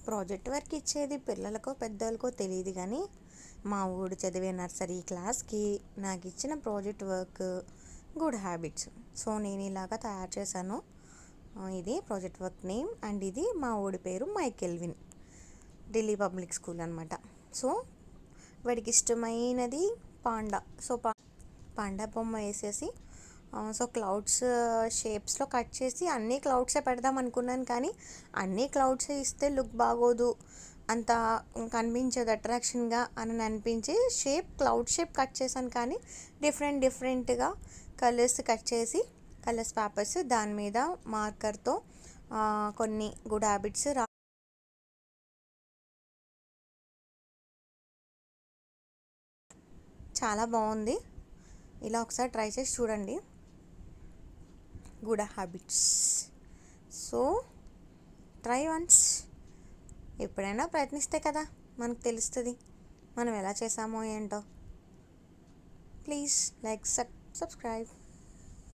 Project work ఇచ్చేది పిల్లలకో పెద్దలకో తెలియదు కానీ మా ఊడు చదివే నర్సరీ క్లాస్కి నాకు ఇచ్చిన project work good habits. So నేను ఇలాగా తయారు చేశాను. ఇది ప్రాజెక్ట్ వర్క్ నేమ్ అండ్ ఇది మా ఊడి పేరు మైకెల్విన్, ఢిల్లీ పబ్లిక్ స్కూల్ అనమాట. సో వాడికి ఇష్టమైనది పాండా. సో పాండా బొమ్మ వేసేసి సో క్లౌడ్స్ షేప్స్లో కట్ చేసి అన్ని క్లౌడ్సే పెడదాం అనుకున్నాను, కానీ అన్ని క్లౌడ్సే ఇస్తే లుక్ బాగోదు, అంత కనిపించదు అట్రాక్షన్గా అని అనిపించి క్లౌడ్ షేప్ కట్ చేశాను. కానీ డిఫరెంట్గా కలర్స్ కట్ చేసి కలర్స్ పేపర్స్ దాని మీద మార్కర్తో కొన్ని గుడ్ హ్యాబిట్స్ చాలా బాగుంది. ఇలా ఒకసారి ట్రై చేసి చూడండి. Good habits. So try once. ఎప్పుడైనా ప్రయత్నిస్తే కదా మనకు తెలుస్తుంది మనం ఎలా చేసామో ఏంటో. Please like, subscribe.